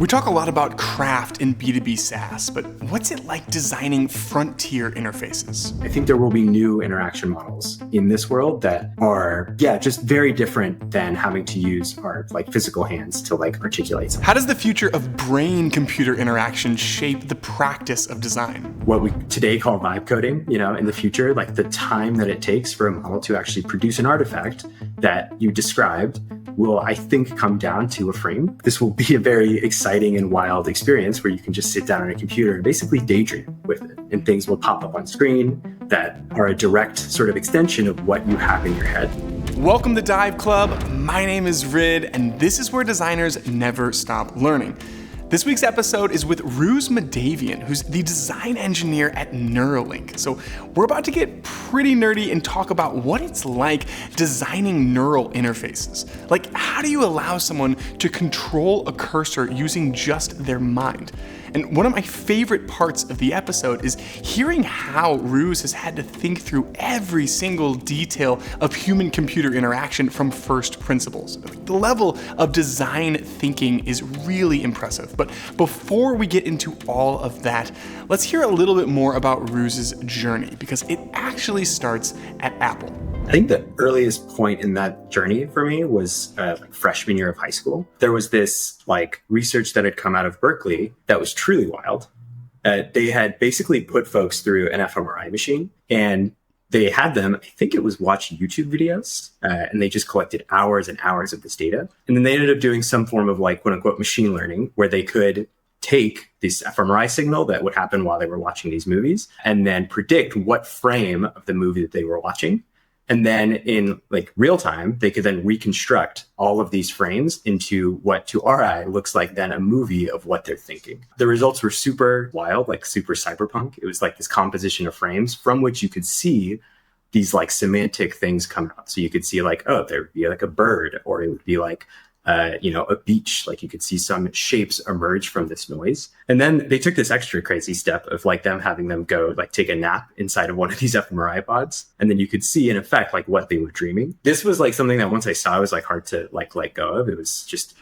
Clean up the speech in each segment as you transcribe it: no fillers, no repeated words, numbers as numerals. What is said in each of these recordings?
We talk a lot about craft in B2B SaaS, but what's it like designing frontier interfaces? I think there will be new interaction models in this world that are, just very different than having to use our physical hands to articulate something. How does the future of brain-computer interaction shape the practice of design? What we today call vibe coding, in the future, the time that it takes for a model to actually produce an artifact that you described will, I think, come down to a frame. This will be a very exciting and wild experience where you can just sit down on a computer and basically daydream with it. And things will pop up on screen that are a direct sort of extension of what you have in your head. Welcome to Dive Club. My name is Rid, and this is where designers never stop learning. This week's episode is with Rooz Mahdavian, who's the design engineer at Neuralink. So we're about to get pretty nerdy and talk about what it's like designing neural interfaces. How do you allow someone to control a cursor using just their mind? And one of my favorite parts of the episode is hearing how Rooz has had to think through every single detail of human-computer interaction from first principles. The level of design thinking is really impressive. But before we get into all of that, let's hear a little bit more about Rooz's journey, because it actually starts at Apple. I think the earliest point in that journey for me was freshman year of high school. There was this research that had come out of Berkeley that was truly wild. They had basically put folks through an fMRI machine, and they had them, I think it was watch YouTube videos, and they just collected hours and hours of this data. And then they ended up doing some form of quote unquote machine learning where they could take this fMRI signal that would happen while they were watching these movies and then predict what frame of the movie that they were watching. And then in real time, they could then reconstruct all of these frames into what to our eye looks like then a movie of what they're thinking. The results were super wild, super cyberpunk. It was this composition of frames from which you could see these semantic things come out. So you could see there'd be a bird, or it would be a beach. You could see some shapes emerge from this noise. And then they took this extra crazy step of them having them go take a nap inside of one of these fMRI pods. And then you could see in effect what they were dreaming. This was something that once I saw was hard to let go of. It was just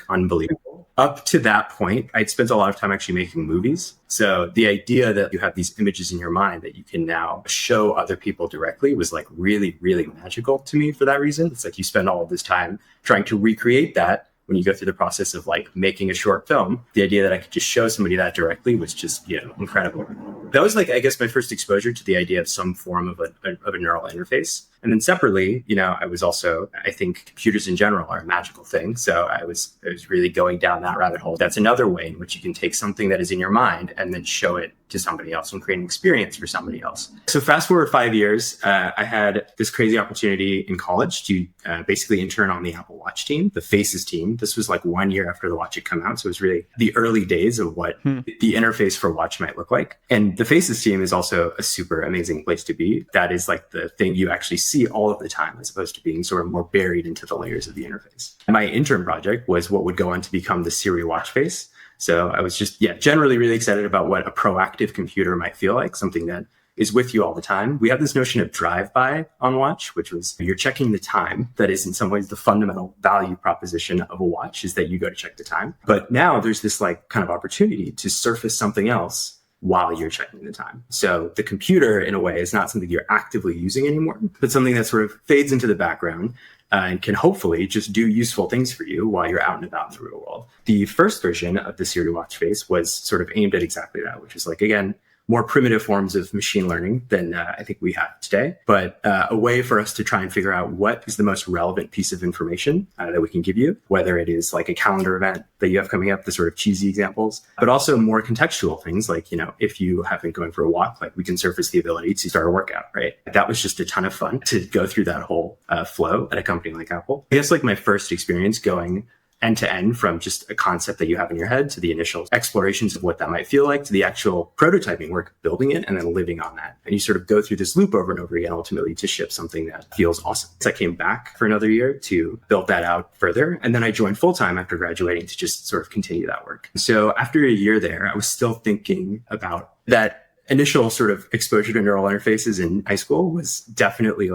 unbelievable. Up to that point, I'd spent a lot of time actually making movies. So the idea that you have these images in your mind that you can now show other people directly was really, really magical to me for that reason. It's you spend all of this time trying to recreate that when you go through the process of making a short film. The idea that I could just show somebody that directly was just, incredible. That was I guess my first exposure to the idea of some form of a neural interface. And then separately, I was also, I think computers in general are a magical thing. So I was really going down that rabbit hole. That's another way in which you can take something that is in your mind and then show it to somebody else and create an experience for somebody else. So fast forward 5 years, I had this crazy opportunity in college to basically intern on the Apple Watch team, the Faces team. This was 1 year after the watch had come out. So it was really the early days of what the interface for watch might look like. And the Faces team is also a super amazing place to be. That is the thing you actually see all of the time, as opposed to being sort of more buried into the layers of the interface. My intern project was what would go on to become the Siri watch face. So I was just, generally really excited about what a proactive computer might feel like, something that is with you all the time. We have this notion of drive-by on watch, which was you're checking the time. That is in some ways the fundamental value proposition of a watch, is that you go to check the time. But now there's this kind of opportunity to surface something else while you're checking the time. So the computer, in a way, is not something you're actively using anymore, but something that sort of fades into the background and can hopefully just do useful things for you while you're out and about in the real world. The first version of the Siri watch face was sort of aimed at exactly that, which is again, more primitive forms of machine learning than I think we have today, but a way for us to try and figure out what is the most relevant piece of information that we can give you, whether it is a calendar event that you have coming up, the sort of cheesy examples, but also more contextual things if you have been going for a walk, we can surface the ability to start a workout, right? That was just a ton of fun to go through that whole flow at a company like Apple. I guess my first experience going end to end, from just a concept that you have in your head to the initial explorations of what that might feel like to the actual prototyping work, building it, and then living on that. And you sort of go through this loop over and over again, ultimately to ship something that feels awesome. So I came back for another year to build that out further. And then I joined full time after graduating to just sort of continue that work. So after a year there, I was still thinking about that initial sort of exposure to neural interfaces in high school was definitely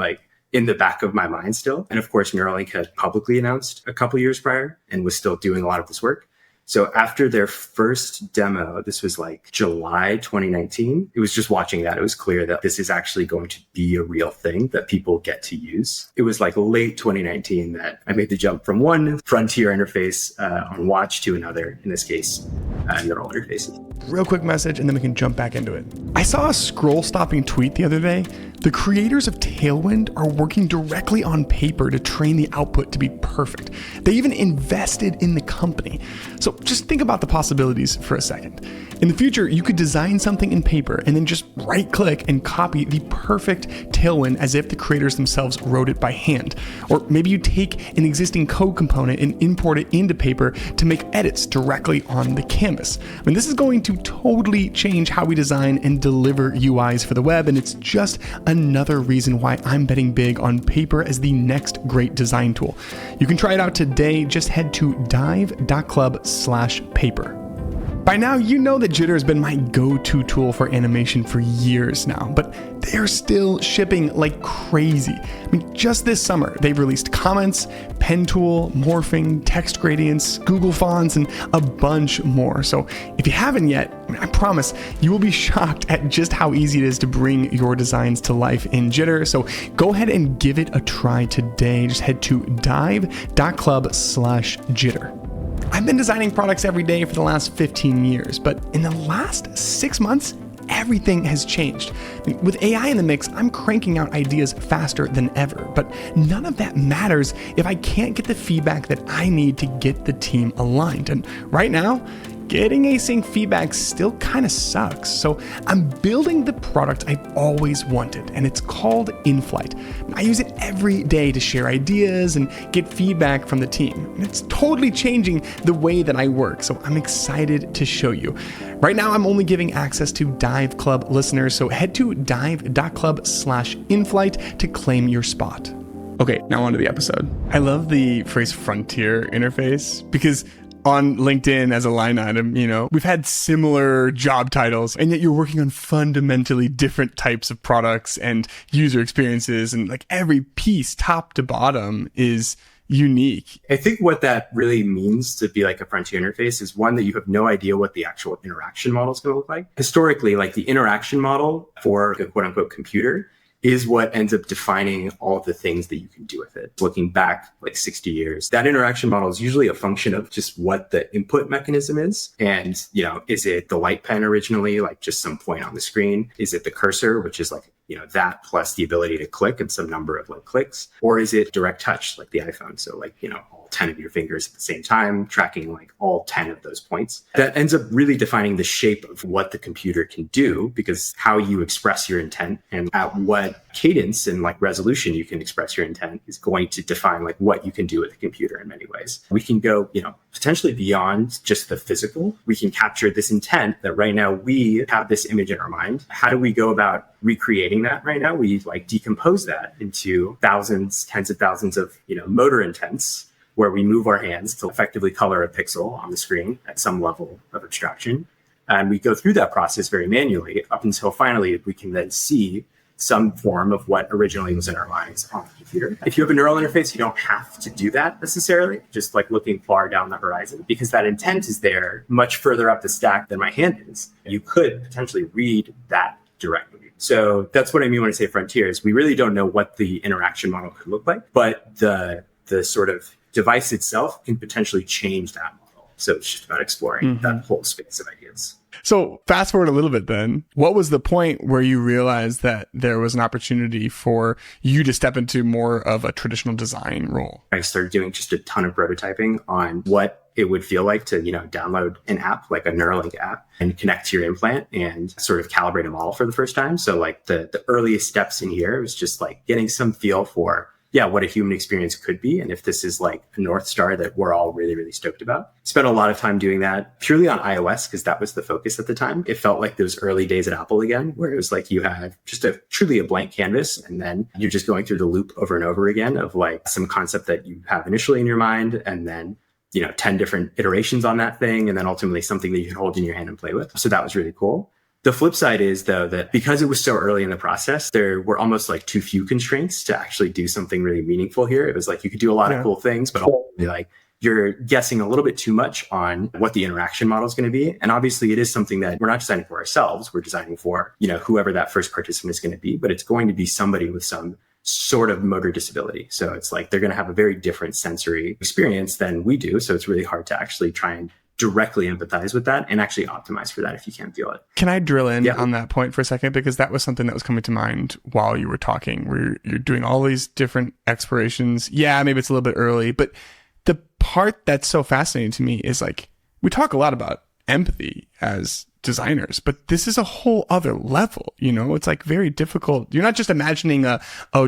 in the back of my mind still. And of course, Neuralink had publicly announced a couple years prior and was still doing a lot of this work. So after their first demo, this was like July 2019, it was just watching that. It was clear that this is actually going to be a real thing that people get to use. It was like late 2019 that I made the jump from one frontier interface on watch to another, in this case, neural interfaces. Real quick message, and then we can jump back into it. I saw a scroll-stopping tweet the other day. The creators of Tailwind are working directly on paper to train the output to be perfect. They even invested in the company. So just think about the possibilities for a second. In the future, you could design something in paper and then just right-click and copy the perfect Tailwind as if the creators themselves wrote it by hand. Or maybe you take an existing code component and import it into paper to make edits directly on the canvas. I mean, this is going to totally change how we design and deliver UIs for the web, and it's just another reason why I'm betting big on paper as the next great design tool. You can try it out today. Just head to dive.club/paper. By now, you know that Jitter has been my go-to tool for animation for years now, but they're still shipping like crazy. I mean, just this summer, they've released comments, pen tool, morphing, text gradients, Google fonts, and a bunch more. So if you haven't yet, I promise you will be shocked at just how easy it is to bring your designs to life in Jitter. So go ahead and give it a try today. Just head to dive.club/Jitter. I've been designing products every day for the last 15 years, but in the last 6 months, everything has changed. I mean, with AI in the mix, I'm cranking out ideas faster than ever, but none of that matters if I can't get the feedback that I need to get the team aligned. And right now, getting async feedback still kind of sucks. So I'm building the product I've always wanted, and it's called InFlight. I use it every day to share ideas and get feedback from the team. And it's totally changing the way that I work, so I'm excited to show you. Right now, I'm only giving access to Dive Club listeners, so head to dive.club/InFlight to claim your spot. Okay, now on to the episode. I love the phrase frontier interface because on LinkedIn as a line item, we've had similar job titles, and yet you're working on fundamentally different types of products and user experiences, and like every piece, top to bottom, is unique. I think what that really means to be like a frontier interface is one that you have no idea what the actual interaction model is going to look like. Historically, like the interaction model for a quote unquote computer is what ends up defining all of the things that you can do with it. Looking back like 60 years, that interaction model is usually a function of just what the input mechanism is. And, is it the light pen originally, like just some point on the screen? Is it the cursor, which is like, that plus the ability to click and some number of like clicks? Or is it direct touch like the iPhone? So like, all 10 of your fingers at the same time, tracking like all 10 of those points. That ends up really defining the shape of what the computer can do, because how you express your intent and at what cadence and like resolution you can express your intent is going to define like what you can do with the computer in many ways. We can go, potentially beyond just the physical. We can capture this intent that right now we have this image in our mind. How do we go about recreating that right now? We like decompose that into thousands, tens of thousands of, motor intents, where we move our hands to effectively color a pixel on the screen at some level of abstraction. And we go through that process very manually up until finally we can then see some form of what originally was in our minds on the computer. If you have a neural interface, you don't have to do that necessarily, just like looking far down the horizon, because that intent is there much further up the stack than my hand is. You could potentially read that directly. So that's what I mean when I say frontiers. We really don't know what the interaction model could look like, but the sort of device itself can potentially change that model. So it's just about exploring that whole space of ideas. So fast forward a little bit then, what was the point where you realized that there was an opportunity for you to step into more of a traditional design role? I started doing just a ton of prototyping on what it would feel like to, download an app, like a Neuralink app, and connect to your implant and sort of calibrate a model for the first time. So like the earliest steps in here was just like getting some feel for what a human experience could be. And if this is like a North Star that we're all really, really stoked about. Spent a lot of time doing that purely on iOS because that was the focus at the time. It felt like those early days at Apple again, where it was like you had just truly a blank canvas. And then you're just going through the loop over and over again of like some concept that you have initially in your mind. And then 10 different iterations on that thing. And then ultimately something that you can hold in your hand and play with. So that was really cool. The flip side is, though, that because it was so early in the process, there were almost like too few constraints to actually do something really meaningful here. It was like you could do a lot of cool things, but ultimately, like you're guessing a little bit too much on what the interaction model is going to be. And obviously it is something that we're not designing for ourselves. We're designing for, whoever that first participant is going to be, but it's going to be somebody with some sort of motor disability. So it's like they're going to have a very different sensory experience than we do. So it's really hard to actually try and directly empathize with that and actually optimize for that if you can't feel it. Can I drill in on that point for a second? Because that was something that was coming to mind while you were talking, where you're doing all these different explorations. Yeah, maybe it's a little bit early, but the part that's so fascinating to me is like, we talk a lot about empathy as designers, but this is a whole other level. It's like very difficult. You're not just imagining a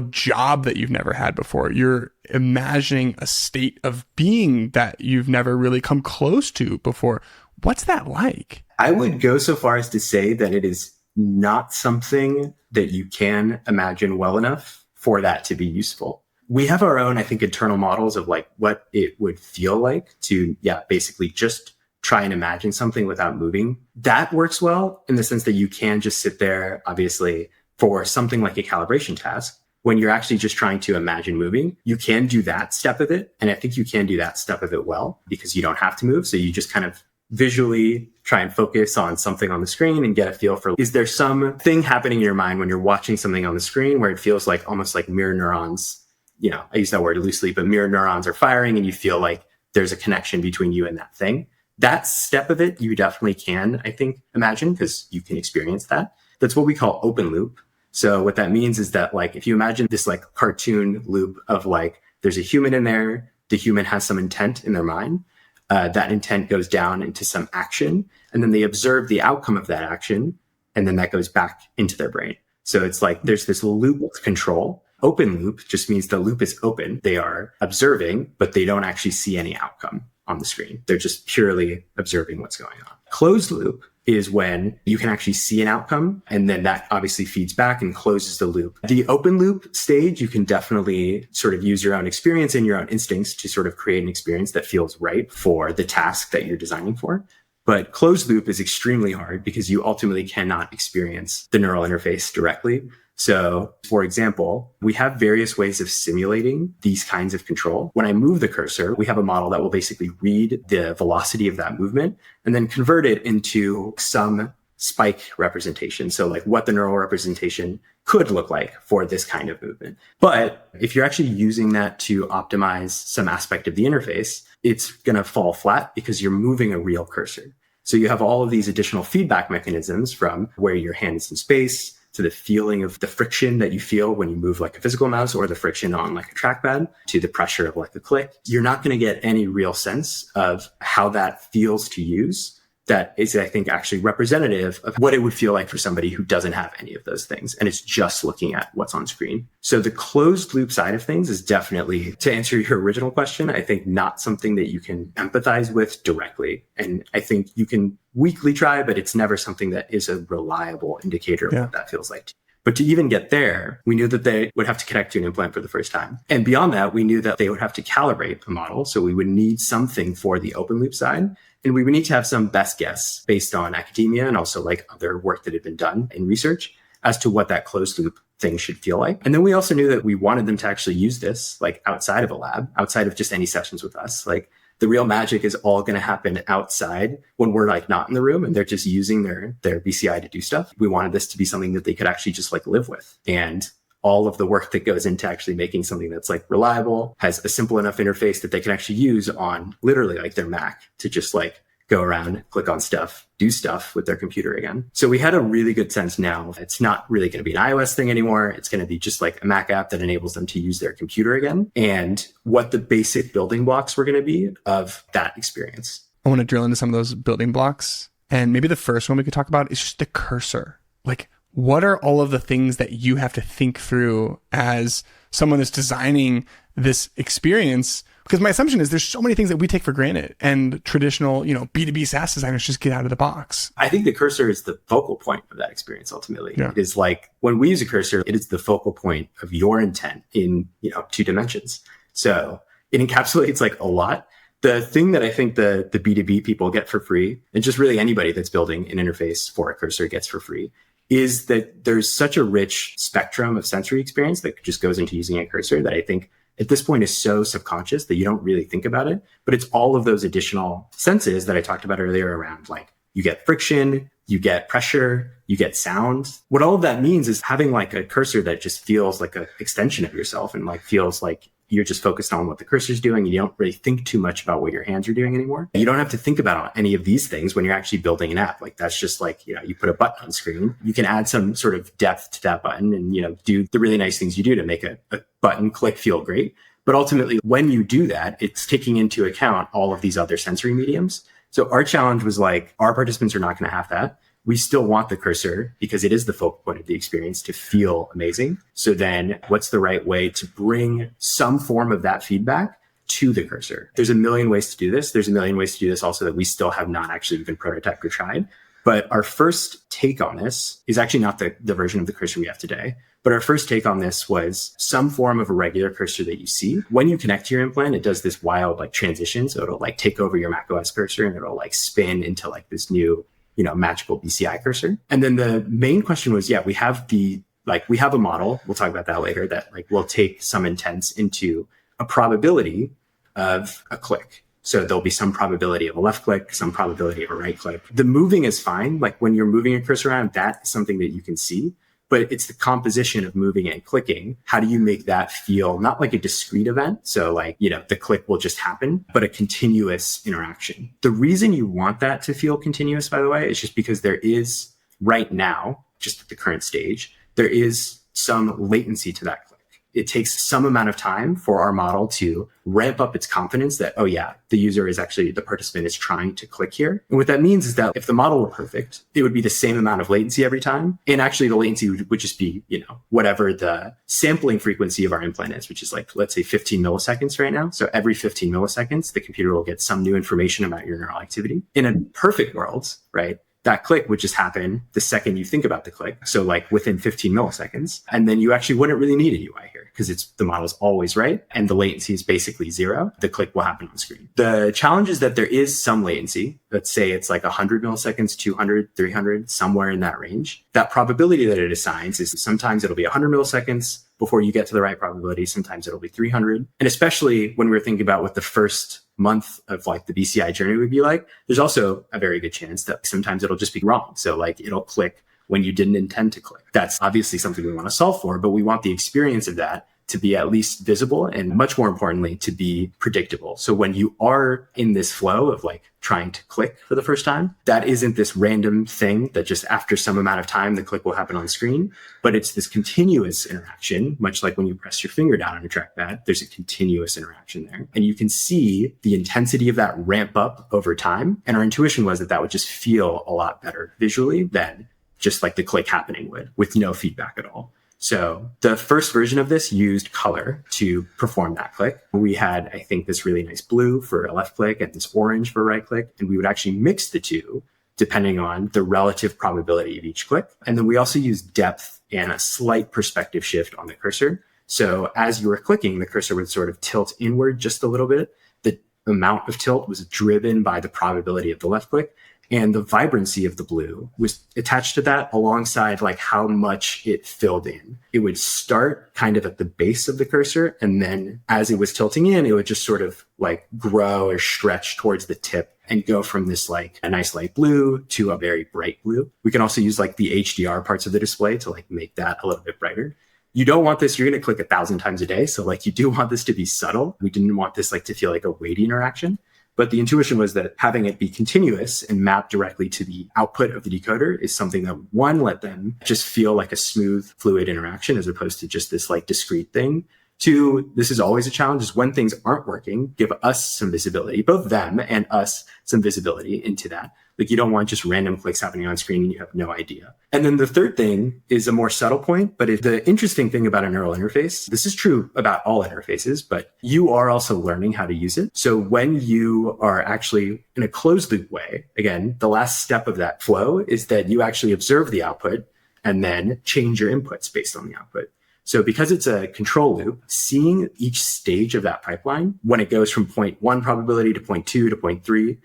job that you've never had before. You're imagining a state of being that you've never really come close to before. What's that like? I would go so far as to say that it is not something that you can imagine well enough for that to be useful. We have our own, I think, internal models of like what it would feel like to, basically just try and imagine something without moving. That works well in the sense that you can just sit there, obviously, for something like a calibration task. When you're actually just trying to imagine moving, you can do that step of it. And I think you can do that step of it well because you don't have to move. So you just kind of visually try and focus on something on the screen and get a feel for, is there something happening in your mind when you're watching something on the screen where it feels like almost like mirror neurons, I use that word loosely, but mirror neurons are firing and you feel like there's a connection between you and that thing. That step of it, you definitely can, I think, imagine because you can experience that. That's what we call open loop. So what that means is that like, if you imagine this like cartoon loop of like, there's a human in there, the human has some intent in their mind. That intent goes down into some action and then they observe the outcome of that action. And then that goes back into their brain. So it's like, there's this loop of control. Open loop just means the loop is open. They are observing, but they don't actually see any outcome on the screen. They're just purely observing what's going on. Closed loop is when you can actually see an outcome and then that obviously feeds back and closes the loop. The open loop stage, you can definitely sort of use your own experience and your own instincts to sort of create an experience that feels right for the task that you're designing for. But closed loop is extremely hard because you ultimately cannot experience the neural interface directly. So, for example, we have various ways of simulating these kinds of control. When I move the cursor, we have a model that will basically read the velocity of that movement and then convert it into some spike representation. So like what the neural representation could look like for this kind of movement. But if you're actually using that to optimize some aspect of the interface, it's going to fall flat because you're moving a real cursor. So you have all of these additional feedback mechanisms from where your hand is in space, to the feeling of the friction that you feel when you move like a physical mouse or the friction on like a trackpad, to the pressure of like a click. You're not going to get any real sense of how that feels to use. That is, I think, actually representative of what it would feel like for somebody who doesn't have any of those things. And it's just looking at what's on screen. So the closed loop side of things is definitely, to answer your original question, I think not something that you can empathize with directly. And I think you can weakly try, but it's never something that is a reliable indicator of what that feels like. But to even get there, we knew that they would have to connect to an implant for the first time. And beyond that, we knew that they would have to calibrate a model. So we would need something for the open loop side. And we would need to have some best guess based on academia and also like other work that had been done in research as to what that closed loop thing should feel like. And then we also knew that we wanted them to actually use this like outside of a lab, outside of just any sessions with us. Like the real magic is all going to happen outside when we're like not in the room and they're just using their BCI to do stuff. We wanted this to be something that they could actually just like live with. And all of the work that goes into actually making something that's like reliable, has a simple enough interface that they can actually use on literally like their Mac to just like go around, click on stuff, do stuff with their computer again. So we had a really good sense now. It's not really going to be an iOS thing anymore. It's going to be just like a Mac app that enables them to use their computer again, and what the basic building blocks were going to be of that experience. I want to drill into some of those building blocks. And maybe the first one we could talk about is just the cursor. Like, what are all of the things that you have to think through as someone that's designing this experience? Because my assumption is there's so many things that we take for granted and traditional, B2B SaaS designers just get out of the box. I think the cursor is the focal point of that experience ultimately. Yeah. It is like when we use a cursor, it is the focal point of your intent in, 2 dimensions. So it encapsulates like a lot. The thing that I think the B2B people get for free, and just really anybody that's building an interface for a cursor gets for free, is that there's such a rich spectrum of sensory experience that just goes into using a cursor that I think at this point is so subconscious that you don't really think about it. But it's all of those additional senses that I talked about earlier around, like you get friction, you get pressure, you get sound. What all of that means is having like a cursor that just feels like an extension of yourself and like feels like you're just focused on what the cursor's doing. You don't really think too much about what your hands are doing anymore. You don't have to think about any of these things when you're actually building an app. Like that's just like, you put a button on screen. You can add some sort of depth to that button and, do the really nice things you do to make a button click feel great. But ultimately, when you do that, it's taking into account all of these other sensory mediums. So our challenge was like, our participants are not going to have that. We still want the cursor because it is the focal point of the experience to feel amazing. So then what's the right way to bring some form of that feedback to the cursor? There's a million ways to do this. There's a million ways to do this also that we still have not actually even prototyped or tried. But our first take on this is actually not the version of the cursor we have today. But our first take on this was some form of a regular cursor that you see. When you connect to your implant, it does this wild like transition. So it'll like take over your macOS cursor and it'll like spin into like this new magical BCI cursor. And then the main question was, we have a model. We'll talk about that later that like will take some intents into a probability of a click. So there'll be some probability of a left click, some probability of a right click. The moving is fine. Like when you're moving a cursor around, that is something that you can see. But it's the composition of moving and clicking. How do you make that feel not like a discrete event? So like, the click will just happen, but a continuous interaction. The reason you want that to feel continuous, by the way, is just because there is right now, just at the current stage, there is some latency to that click. It takes some amount of time for our model to ramp up its confidence that, the participant is trying to click here. And what that means is that if the model were perfect, it would be the same amount of latency every time. And actually the latency would just be, whatever the sampling frequency of our implant is, which is like, let's say 15 milliseconds right now. So every 15 milliseconds, the computer will get some new information about your neural activity. In a perfect world, right? That click would just happen the second you think about the click. So like within 15 milliseconds. And then you actually wouldn't really need a UI here because the model's always right. And the latency is basically zero. The click will happen on screen. The challenge is that there is some latency. Let's say it's like 100 milliseconds, 200, 300, somewhere in that range. That probability that it assigns is sometimes it'll be 100 milliseconds before you get to the right probability. Sometimes it'll be 300. And especially when we're thinking about what the first month of like the BCI journey would be like, there's also a very good chance that sometimes it'll just be wrong. So like it'll click when you didn't intend to click. That's obviously something we want to solve for, but we want the experience of that to be at least visible and much more importantly, to be predictable. So when you are in this flow of like trying to click for the first time, that isn't this random thing that just after some amount of time, the click will happen on screen, but it's this continuous interaction, much like when you press your finger down on a trackpad, there's a continuous interaction there. And you can see the intensity of that ramp up over time. And our intuition was that that would just feel a lot better visually than just like the click happening would with no feedback at all. So the first version of this used color to perform that click. We had, I think, this really nice blue for a left click and this orange for a right click. And we would actually mix the two depending on the relative probability of each click. And then we also used depth and a slight perspective shift on the cursor. So as you were clicking, the cursor would sort of tilt inward just a little bit. The amount of tilt was driven by the probability of the left click. And the vibrancy of the blue was attached to that alongside like how much it filled in. It would start kind of at the base of the cursor. And then as it was tilting in, it would just sort of like grow or stretch towards the tip and go from this like a nice light blue to a very bright blue. We can also use like the HDR parts of the display to like make that a little bit brighter. You don't want this, you're going to click 1,000 times a day. So like you do want this to be subtle. We didn't want this like to feel like a weighty interaction. But the intuition was that having it be continuous and mapped directly to the output of the decoder is something that one, let them just feel like a smooth, fluid interaction as opposed to just this like discrete thing. Two, this is always a challenge, is when things aren't working, give us some visibility, both them and us some visibility into that. Like you don't want just random clicks happening on screen and you have no idea. And then the third thing is a more subtle point, but the interesting thing about a neural interface, this is true about all interfaces, but you are also learning how to use it. So when you are actually in a closed loop way, again, the last step of that flow is that you actually observe the output and then change your inputs based on the output. So because it's a control loop, seeing each stage of that pipeline, when it goes from point 1 probability to point 2 to point 3,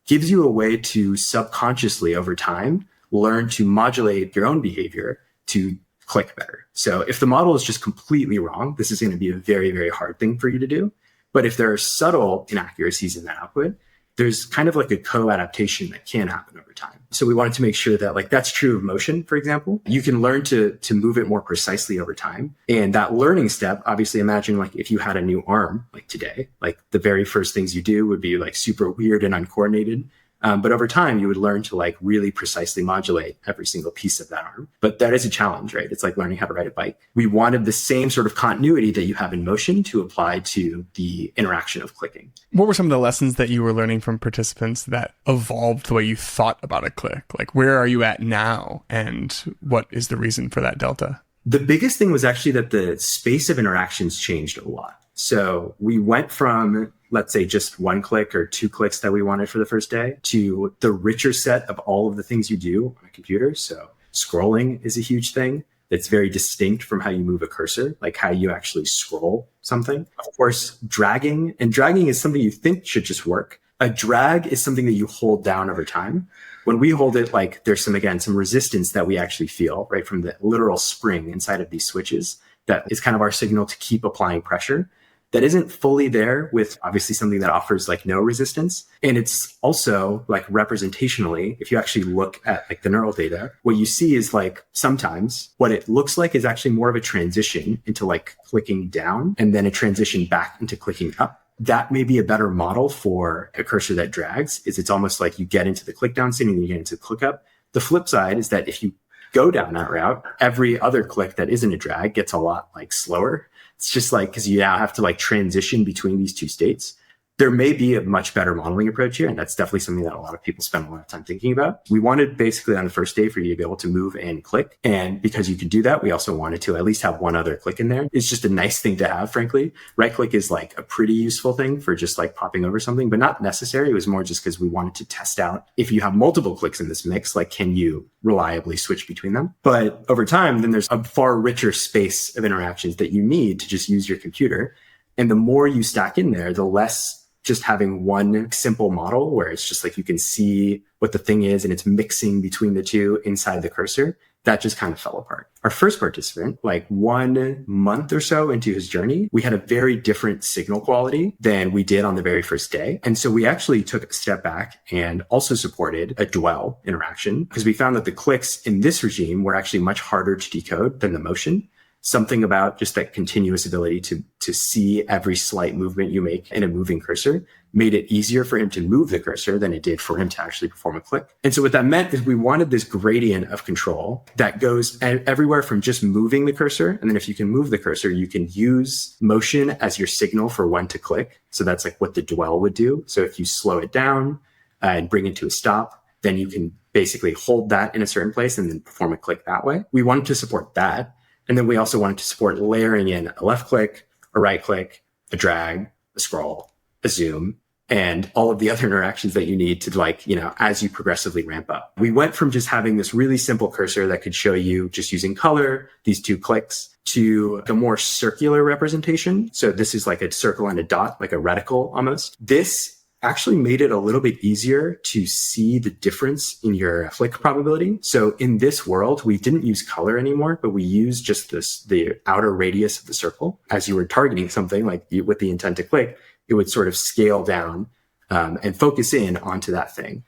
gives you a way to subconsciously over time learn to modulate your own behavior to click better. So if the model is just completely wrong, this is going to be a very, very hard thing for you to do. But if there are subtle inaccuracies in that output, there's kind of like a co-adaptation that can happen over time. So we wanted to make sure that like that's true of motion, for example. You can learn to move it more precisely over time. And that learning step, obviously imagine like if you had a new arm like today, like the very first things you do would be like super weird and uncoordinated. But over time, you would learn to like really precisely modulate every single piece of that arm. But that is a challenge, right? It's like learning how to ride a bike. We wanted the same sort of continuity that you have in motion to apply to the interaction of clicking. What were some of the lessons that you were learning from participants that evolved the way you thought about a click? Like, where are you at now? And what is the reason for that delta? The biggest thing was actually that the space of interactions changed a lot. So we went from, let's say, just one click or two clicks that we wanted for the first day to the richer set of all of the things you do on a computer. So scrolling is a huge thing that's very distinct from how you move a cursor, like how you actually scroll something. Of course, dragging is something you think should just work. A drag is something that you hold down over time. When we hold it, like there's some resistance that we actually feel, right, from the literal spring inside of these switches. That is kind of our signal to keep applying pressure. That isn't fully there with obviously something that offers like no resistance. And it's also like representationally, if you actually look at like the neural data, what you see is like sometimes what it looks like is actually more of a transition into like clicking down and then a transition back into clicking up. That may be a better model for a cursor that drags, is it's almost like you get into the click down state and you get into the click up. The flip side is that if you go down that route, every other click that isn't a drag gets a lot like slower. It's just like, because you now have to like transition between these two states. There may be a much better modeling approach here, and that's definitely something that a lot of people spend a lot of time thinking about. We wanted basically on the first day for you to be able to move and click. And because you could do that, we also wanted to at least have one other click in there. It's just a nice thing to have, frankly. Right click is like a pretty useful thing for just like popping over something, but not necessary. It was more just because we wanted to test out if you have multiple clicks in this mix, like can you reliably switch between them? But over time, then there's a far richer space of interactions that you need to just use your computer. And the more you stack in there, the less just having one simple model where it's just like you can see what the thing is and it's mixing between the two inside the cursor, that just kind of fell apart. Our first participant, like 1 month or so into his journey, we had a very different signal quality than we did on the very first day. And so we actually took a step back and also supported a dwell interaction because we found that the clicks in this regime were actually much harder to decode than the motion. Something about just that continuous ability to see every slight movement you make in a moving cursor made it easier for him to move the cursor than it did for him to actually perform a click. And so what that meant is we wanted this gradient of control that goes everywhere from just moving the cursor. And then if you can move the cursor, you can use motion as your signal for when to click. So that's like what the dwell would do. So if you slow it down and bring it to a stop, then you can basically hold that in a certain place and then perform a click that way. We wanted to support that. And then we also wanted to support layering in a left click, a right click, a drag, a scroll, a zoom, and all of the other interactions that you need to like, as you progressively ramp up. We went from just having this really simple cursor that could show you just using color, these 2 clicks, to a more circular representation. So this is like a circle and a dot, like a reticle almost. This actually made it a little bit easier to see the difference in your click probability. So in this world, we didn't use color anymore, but we used just the outer radius of the circle. As you were targeting something like with the intent to click, it would sort of scale down and focus in onto that thing.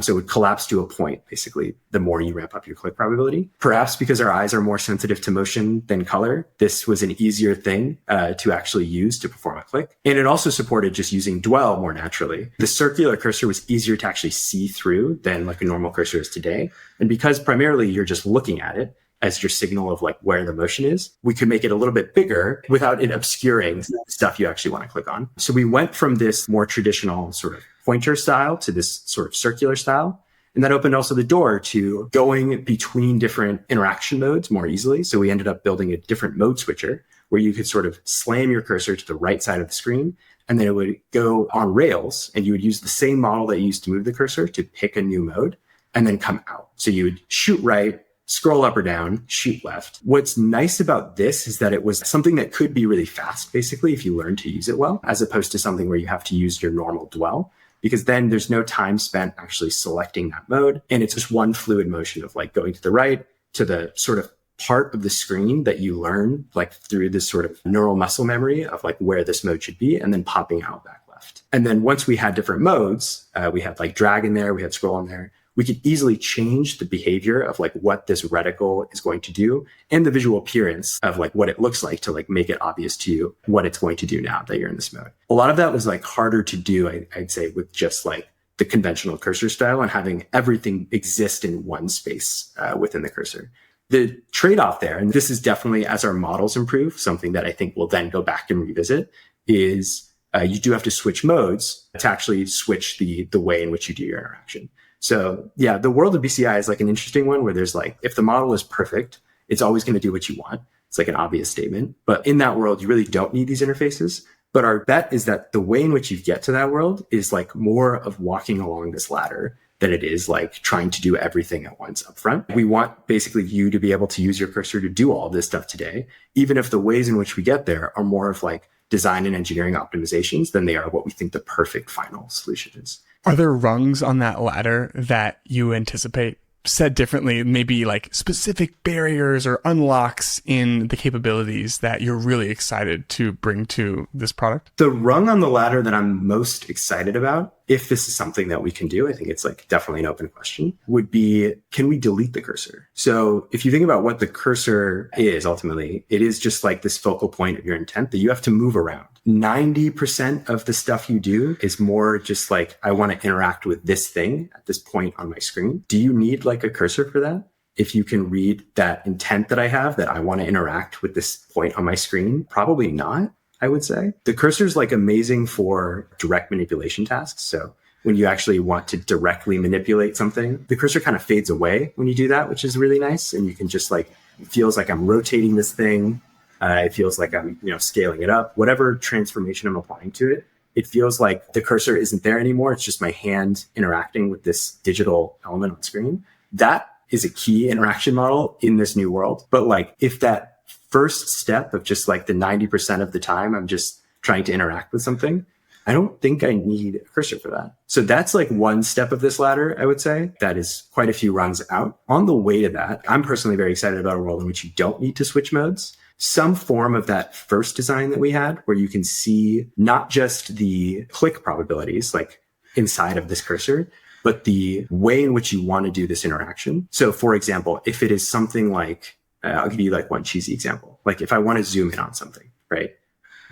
So it would collapse to a point, basically, the more you ramp up your click probability. Perhaps because our eyes are more sensitive to motion than color, this was an easier thing to actually use to perform a click. And it also supported just using dwell more naturally. The circular cursor was easier to actually see through than like a normal cursor is today. And because primarily you're just looking at it as your signal of like where the motion is, we could make it a little bit bigger without it obscuring stuff you actually want to click on. So we went from this more traditional sort of pointer style to this sort of circular style. And that opened also the door to going between different interaction modes more easily. So we ended up building a different mode switcher where you could sort of slam your cursor to the right side of the screen, and then it would go on rails, and you would use the same model that you used to move the cursor to pick a new mode and then come out. So you would shoot right, scroll up or down, shoot left. What's nice about this is that it was something that could be really fast, basically, if you learn to use it well, as opposed to something where you have to use your normal dwell, because then there's no time spent actually selecting that mode. And it's just one fluid motion of like going to the right, to the sort of part of the screen that you learn like through this sort of neural muscle memory of like where this mode should be and then popping out back left. And then once we had different modes, we had like drag in there, we had scroll in there, we could easily change the behavior of like what this reticle is going to do and the visual appearance of like what it looks like to like make it obvious to you what it's going to do now that you're in this mode. A lot of that was like harder to do, I'd say, with just like the conventional cursor style and having everything exist in one space within the cursor. The trade-off there, and this is definitely as our models improve, something that I think we'll then go back and revisit, is you do have to switch modes to actually switch the way in which you do your interaction. So yeah, the world of BCI is like an interesting one where there's like, if the model is perfect, it's always going to do what you want. It's like an obvious statement. But in that world, you really don't need these interfaces. But our bet is that the way in which you get to that world is like more of walking along this ladder than it is like trying to do everything at once up front. We want basically you to be able to use your cursor to do all this stuff today, even if the ways in which we get there are more of like design and engineering optimizations than they are what we think the perfect final solution is. Are there rungs on that ladder that you anticipate? Said differently, maybe like specific barriers or unlocks in the capabilities that you're really excited to bring to this product? The rung on the ladder that I'm most excited about, if this is something that we can do, I think it's like definitely an open question, would be, can we delete the cursor? So if you think about what the cursor is, ultimately, it is just like this focal point of your intent that you have to move around. 90% of the stuff you do is more just like, I want to interact with this thing at this point on my screen. Do you need like a cursor for that? If you can read that intent that I have, that I want to interact with this point on my screen, probably not, I would say. The cursor is like amazing for direct manipulation tasks. So when you actually want to directly manipulate something, the cursor kind of fades away when you do that, which is really nice. And you can just like, it feels like I'm rotating this thing. It feels like I'm, scaling it up, whatever transformation I'm applying to it. It feels like the cursor isn't there anymore. It's just my hand interacting with this digital element on screen. That is a key interaction model in this new world. But like, if that first step of just like the 90% of the time I'm just trying to interact with something, I don't think I need a cursor for that. So that's like one step of this ladder, I would say, that is quite a few rungs out. On the way to that, I'm personally very excited about a world in which you don't need to switch modes. Some form of that first design that we had, where you can see not just the click probabilities, like inside of this cursor, but the way in which you want to do this interaction. So for example, if it is something like, I'll give you like one cheesy example. Like if I want to zoom in on something, right?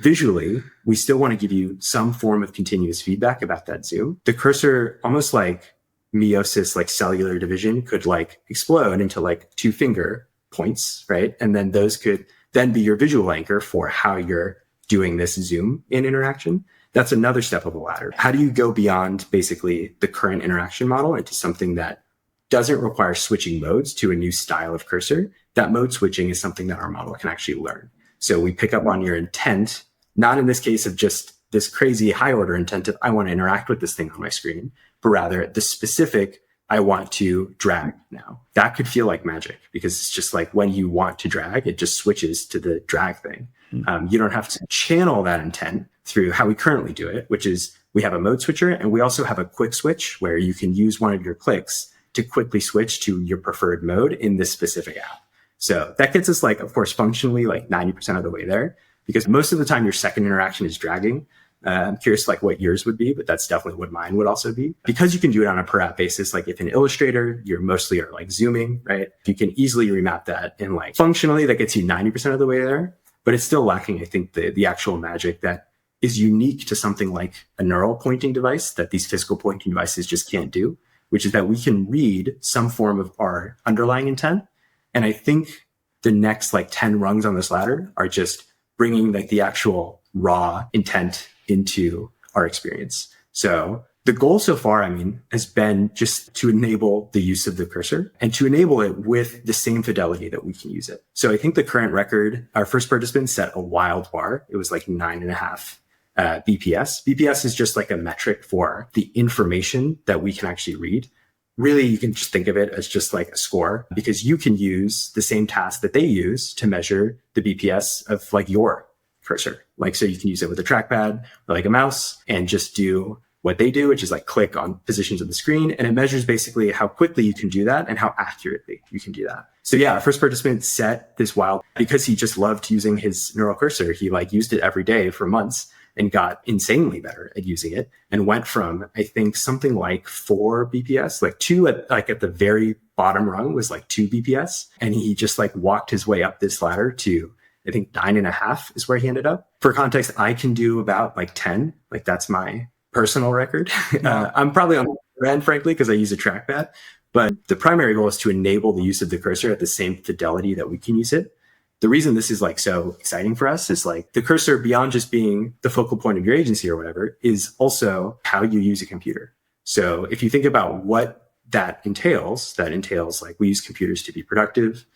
Visually, we still want to give you some form of continuous feedback about that zoom. The cursor, almost like meiosis, like cellular division, could like explode into like 2 finger points, right? And then those could then be your visual anchor for how you're doing this zoom in interaction. That's another step of the ladder. How do you go beyond basically the current interaction model into something that doesn't require switching modes to a new style of cursor? That mode switching is something that our model can actually learn. So we pick up on your intent, not in this case of just this crazy high order intent of I want to interact with this thing on my screen, but rather the specific I want to drag now. That could feel like magic because it's just like when you want to drag, it just switches to the drag thing. You don't have to channel that intent through how we currently do it, which is we have a mode switcher and we also have a quick switch where you can use one of your clicks to quickly switch to your preferred mode in this specific app. So that gets us like, of course, functionally like 90% of the way there because most of the time your second interaction is dragging. I'm curious like what yours would be, but that's definitely what mine would also be. Because you can do it on a per app basis, like if in Illustrator, you're mostly are like zooming, right? You can easily remap that and like functionally that gets you 90% of the way there, but it's still lacking, I think, the actual magic that is unique to something like a neural pointing device that these physical pointing devices just can't do, which is that we can read some form of our underlying intent. And I think the next like 10 rungs on this ladder are just bringing like the actual raw intent into our experience. So the goal so far, has been just to enable the use of the cursor and to enable it with the same fidelity that we can use it. So I think the current record, our first participant set a wild bar. It was like 9.5 BPS. BPS is just like a metric for the information that we can actually read. Really, you can just think of it as just like a score because you can use the same task that they use to measure the BPS of like your cursor. Like, so you can use it with a trackpad or like a mouse and just do what they do, which is like click on positions of the screen. And it measures basically how quickly you can do that and how accurately you can do that. So yeah, our first participant set this wild because he just loved using his neural cursor. He like used it every day for months and got insanely better at using it and went from, I think, something like 4 BPS, like 2 at the very bottom rung was like 2 BPS. And he just like walked his way up this ladder to, I think 9.5 is where he ended up. For context, I can do about like 10. Like that's my personal record. I'm probably on the other end, frankly, because I use a trackpad. But the primary goal is to enable the use of the cursor at the same fidelity that we can use it. The reason this is like so exciting for us is like the cursor, beyond just being the focal point of your agency or whatever, is also how you use a computer. So if you think about what that entails like we use computers to be productive.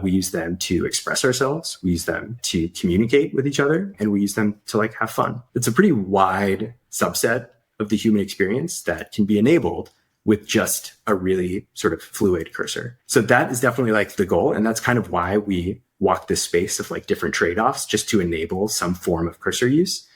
We use them to express ourselves. We use them to communicate with each other, and we use them to like have fun. It's a pretty wide subset of the human experience that can be enabled with just a really sort of fluid cursor. So that is definitely like the goal. And that's kind of why we walk this space of like different trade-offs just to enable some form of cursor use.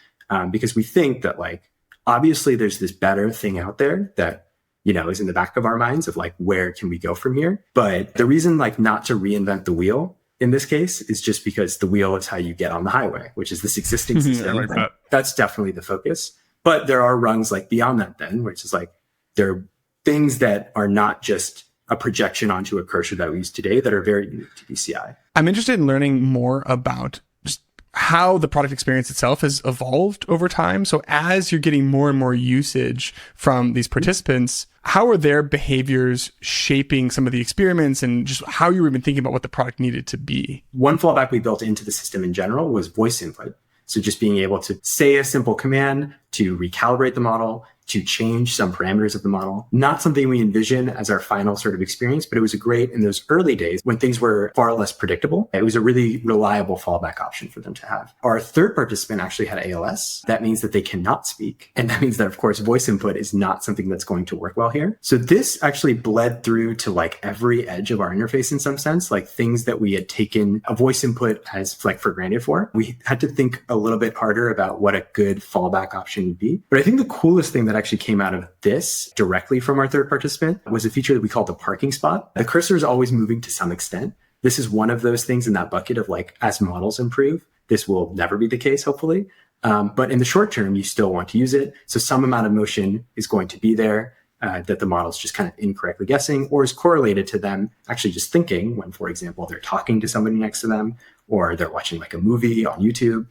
Because we think that like, obviously there's this better thing out there that, you know, is in the back of our minds of like, where can we go from here? But the reason like not to reinvent the wheel in this case is just because the wheel is how you get on the highway, which is this existing system. Like that. That's definitely the focus. But there are rungs like beyond that then, which is like, there are things that are not just a projection onto a cursor that we use today that are very unique to DCI. I'm interested in learning more about just how the product experience itself has evolved over time. So as you're getting more and more usage from these participants, how are their behaviors shaping some of the experiments and just how you were even thinking about what the product needed to be? One fallback we built into the system in general was voice input. So just being able to say a simple command to recalibrate the model, to change some parameters of the model. Not something we envision as our final sort of experience, but it was great in those early days when things were far less predictable. It was a really reliable fallback option for them to have. Our third participant actually had ALS. That means that they cannot speak. And that means that, of course, voice input is not something that's going to work well here. So this actually bled through to like every edge of our interface in some sense, like things that we had taken a voice input as like for granted for. We had to think a little bit harder about what a good fallback option would be. But I think the coolest thing that actually came out of this directly from our third participant was a feature that we call the parking spot. The cursor is always moving to some extent. This is one of those things in that bucket of like, as models improve, this will never be the case, hopefully. But in the short term, you still want to use it. So some amount of motion is going to be there that the model's just kind of incorrectly guessing or is correlated to them actually just thinking when, for example, they're talking to somebody next to them or they're watching like a movie on YouTube.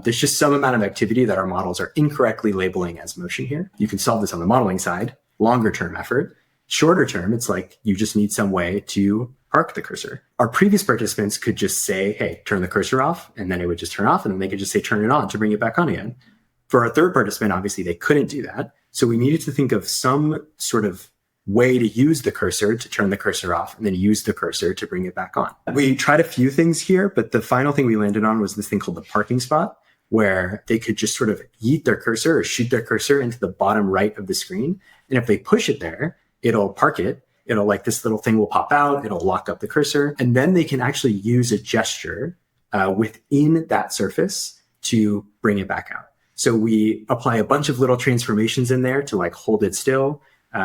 There's just some amount of activity that our models are incorrectly labeling as motion here. You can solve this on the modeling side, longer term effort. Shorter term, it's like you just need some way to park the cursor. Our previous participants could just say, hey, turn the cursor off, and then it would just turn off, and then they could just say, turn it on to bring it back on again. For our third participant, obviously, they couldn't do that. So we needed to think of some sort of way to use the cursor to turn the cursor off and then use the cursor to bring it back on. We tried a few things here, but the final thing we landed on was this thing called the parking spot, where they could just sort of yeet their cursor or shoot their cursor into the bottom right of the screen. And if they push it there, it'll park it. It'll like this little thing will pop out. It'll lock up the cursor. And then they can actually use a gesture within that surface to bring it back out. So we apply a bunch of little transformations in there to like hold it still.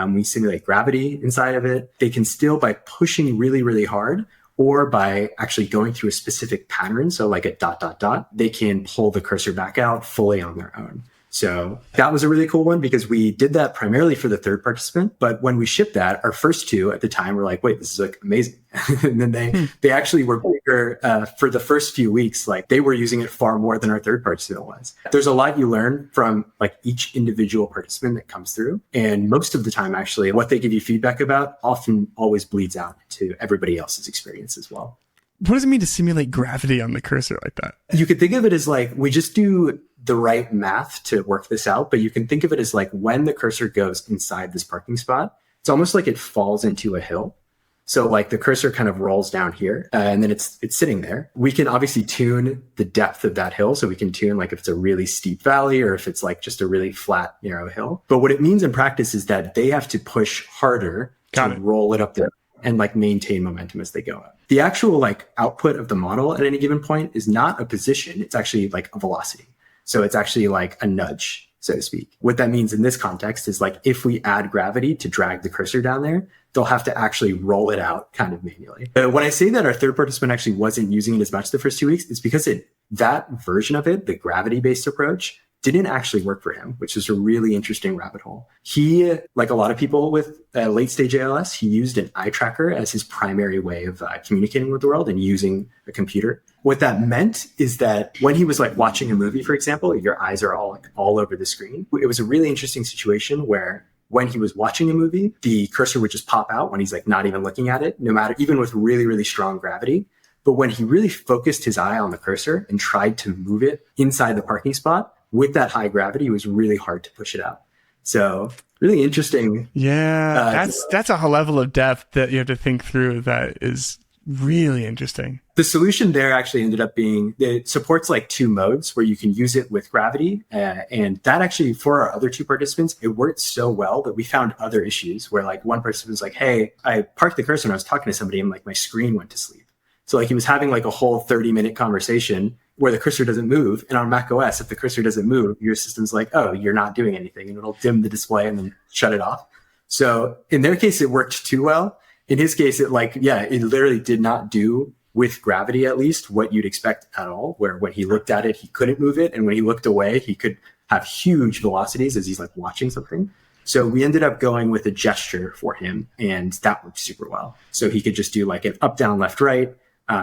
We simulate gravity inside of it. They can still, by pushing really, really hard, or by actually going through a specific pattern, so like a ... they can pull the cursor back out fully on their own. So that was a really cool one because we did that primarily for the third participant. But when we shipped that, our first two at the time were like, wait, this is like amazing. And then they actually were bigger for the first few weeks. Like they were using it far more than our third participant was. There's a lot you learn from like each individual participant that comes through. And most of the time, actually, what they give you feedback about often always bleeds out to everybody else's experience as well. What does it mean to simulate gravity on the cursor like that? You could think of it as like, we just do the right math to work this out, but you can think of it as like when the cursor goes inside this parking spot, it's almost like it falls into a hill. So like the cursor kind of rolls down here and then it's sitting there. We can obviously tune the depth of that hill. So we can tune like if it's a really steep valley or if it's like just a really flat, narrow hill. But what it means in practice is that they have to push harder to roll it up there and like maintain momentum as they go up. The actual like output of the model at any given point is not a position. It's actually like a velocity. So it's actually like a nudge. so to speak. What that means in this context is like, if we add gravity to drag the cursor down there, they'll have to actually roll it out kind of manually. When I say that our third participant actually wasn't using it as much the first 2 weeks, it's because that version of it, the gravity-based approach, didn't actually work for him, which is a really interesting rabbit hole. He, like a lot of people with late stage ALS, he used an eye tracker as his primary way of communicating with the world and using a computer. What that meant is that when he was like watching a movie, for example, your eyes are all over the screen. It was a really interesting situation where when he was watching a movie, the cursor would just pop out when he's like not even looking at it, no matter, even with really, really strong gravity. But when he really focused his eye on the cursor and tried to move it inside the parking spot, with that high gravity, it was really hard to push it out. So really interesting. Yeah, that's a level of depth that you have to think through that is really interesting. The solution there actually ended up being, it supports like 2 modes where you can use it with gravity. And that actually, for our other 2 participants, it worked so well that we found other issues where like one participant was like, hey, I parked the cursor and I was talking to somebody and like my screen went to sleep. So like he was having like a whole 30-minute conversation where the cursor doesn't move. And on Mac OS, if the cursor doesn't move, your system's like, oh, you're not doing anything. And it'll dim the display and then shut it off. So in their case, it worked too well. In his case, it literally did not do, with gravity at least, what you'd expect at all, where when he looked at it, he couldn't move it. And when he looked away, he could have huge velocities as he's like watching something. So we ended up going with a gesture for him, and that worked super well. So he could just do like an up, down, left, right.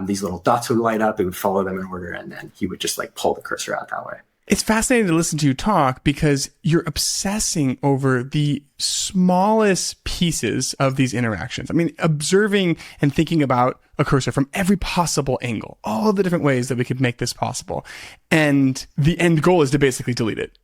These little dots would light up. It would follow them in order. And then he would just like pull the cursor out that way. It's fascinating to listen to you talk because you're obsessing over the smallest pieces of these interactions. I mean, observing and thinking about a cursor from every possible angle, all the different ways that we could make this possible. And the end goal is to basically delete it.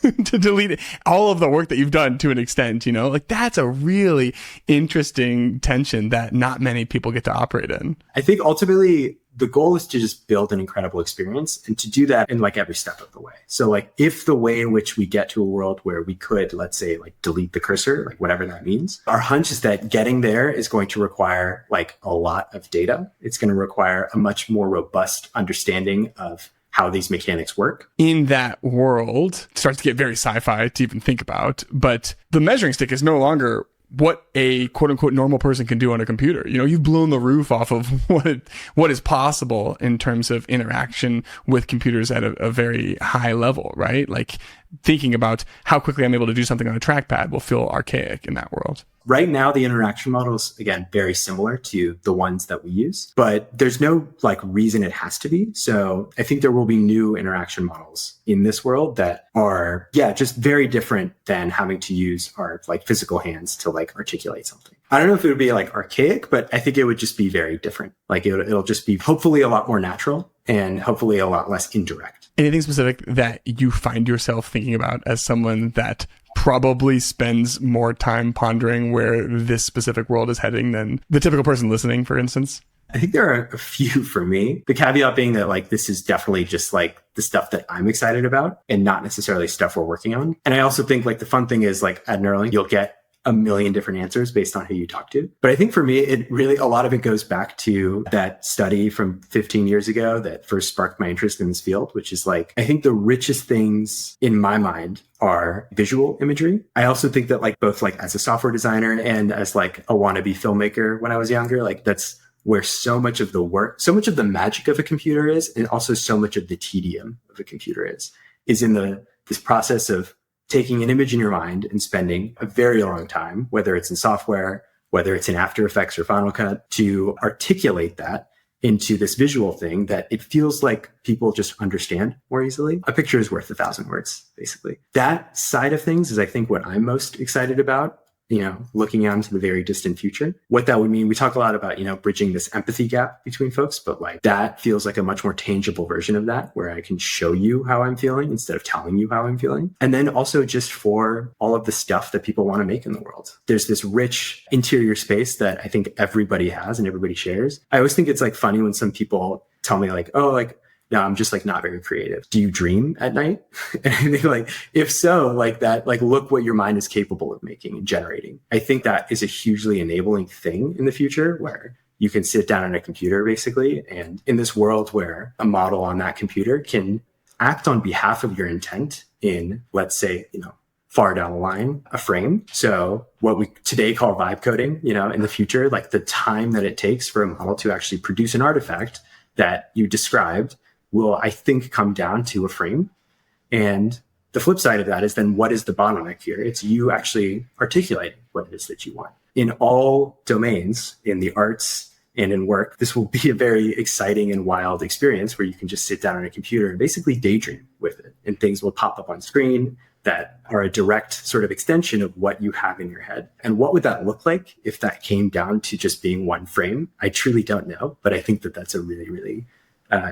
To delete it, all of the work that you've done to an extent, like that's a really interesting tension that not many people get to operate in. I think ultimately the goal is to just build an incredible experience and to do that in like every step of the way. So like if the way in which we get to a world where we could, let's say, like delete the cursor, like whatever that means, our hunch is that getting there is going to require like a lot of data. It's going to require a much more robust understanding of how these mechanics work. In that world, it starts to get very sci-fi to even think about, but the measuring stick is no longer what a quote unquote normal person can do on a computer. You've blown the roof off of what is possible in terms of interaction with computers at a very high level, right? Like thinking about how quickly I'm able to do something on a trackpad will feel archaic in that world. Right now, the interaction model is, again, very similar to the ones that we use, but there's no like reason it has to be. So I think there will be new interaction models in this world that are, just very different than having to use our like physical hands to like articulate something. I don't know if it would be like archaic, but I think it would just be very different. Like it'll just be hopefully a lot more natural and hopefully a lot less indirect. Anything specific that you find yourself thinking about as someone that probably spends more time pondering where this specific world is heading than the typical person listening, for instance? I think there are a few for me. The caveat being that like this is definitely just like the stuff that I'm excited about and not necessarily stuff we're working on. And I also think like the fun thing is like at Neuralink, you'll get a million different answers based on who you talk to. But I think for me, a lot of it goes back to that study from 15 years ago that first sparked my interest in this field, which is like, I think the richest things in my mind are visual imagery. I also think that like both like as a software designer and as like a wannabe filmmaker when I was younger, like that's where so much of the work, so much of the magic of a computer is, and also so much of the tedium of a computer is in this process of taking an image in your mind and spending a very long time, whether it's in software, whether it's in After Effects or Final Cut, to articulate that into this visual thing that it feels like people just understand more easily. A picture is worth 1,000 words, basically. That side of things is, I think, what I'm most excited about, looking out into the very distant future. What that would mean, we talk a lot about, bridging this empathy gap between folks, but like that feels like a much more tangible version of that, where I can show you how I'm feeling instead of telling you how I'm feeling. And then also just for all of the stuff that people want to make in the world. There's this rich interior space that I think everybody has and everybody shares. I always think it's like funny when some people tell me like, oh, like, no, I'm just like not very creative. Do you dream at night? And I think like, if so, like that, like look what your mind is capable of making and generating. I think that is a hugely enabling thing in the future where you can sit down on a computer basically. And in this world where a model on that computer can act on behalf of your intent in, let's say, far down the line, a frame. So what we today call vibe coding, in the future, like the time that it takes for a model to actually produce an artifact that you described will, I think, come down to a frame. And the flip side of that is then what is the bottleneck here? It's you actually articulating what it is that you want. In all domains, in the arts and in work, this will be a very exciting and wild experience where you can just sit down on a computer and basically daydream with it. And things will pop up on screen that are a direct sort of extension of what you have in your head. And what would that look like if that came down to just being one frame? I truly don't know, but I think that that's a really, really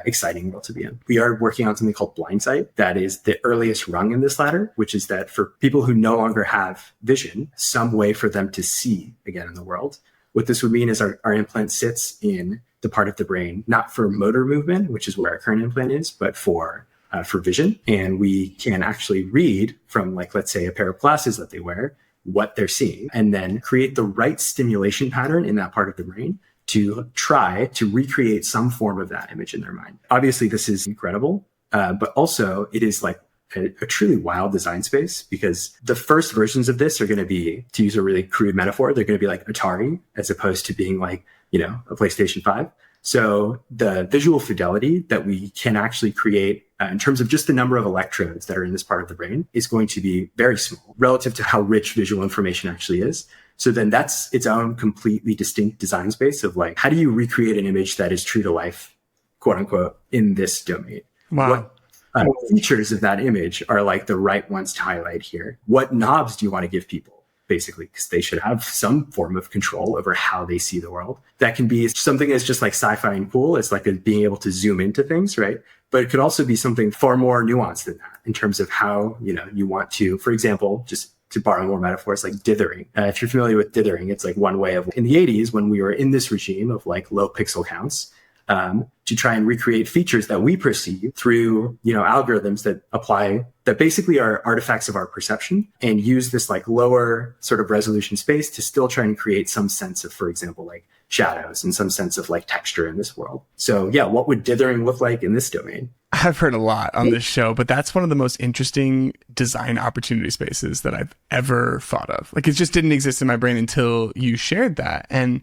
exciting world to be in. We are working on something called blindsight. That is the earliest rung in this ladder, which is that for people who no longer have vision, some way for them to see again in the world. What this would mean is our implant sits in the part of the brain, not for motor movement, which is where our current implant is, but for vision. And we can actually read from, like, let's say a pair of glasses that they wear, what they're seeing, and then create the right stimulation pattern in that part of the brain to try to recreate some form of that image in their mind. Obviously, this is incredible, but also it is like a truly wild design space, because the first versions of this are going to be, to use a really crude metaphor, they're going to be like Atari as opposed to being like, a PlayStation 5. So the visual fidelity that we can actually create in terms of just the number of electrodes that are in this part of the brain is going to be very small relative to how rich visual information actually is. So then that's its own completely distinct design space of like, how do you recreate an image that is true to life, quote unquote, in this domain? Wow. What features of that image are like the right ones to highlight here? What knobs do you want to give people? Basically, because they should have some form of control over how they see the world. That can be something that's just like sci-fi and cool. It's like being able to zoom into things, right? But it could also be something far more nuanced than that in terms of how, you want to, for example, just to borrow more metaphors, like dithering. If you're familiar with dithering, it's like one way of, in the 80s, when we were in this regime of like low pixel counts, to try and recreate features that we perceive through, algorithms that basically are artifacts of our perception, and use this like lower sort of resolution space to still try and create some sense of, for example, like shadows and some sense of like texture in this world. So yeah, what would dithering look like in this domain? I've heard a lot on this show, but that's one of the most interesting design opportunity spaces that I've ever thought of. Like, it just didn't exist in my brain until you shared that. And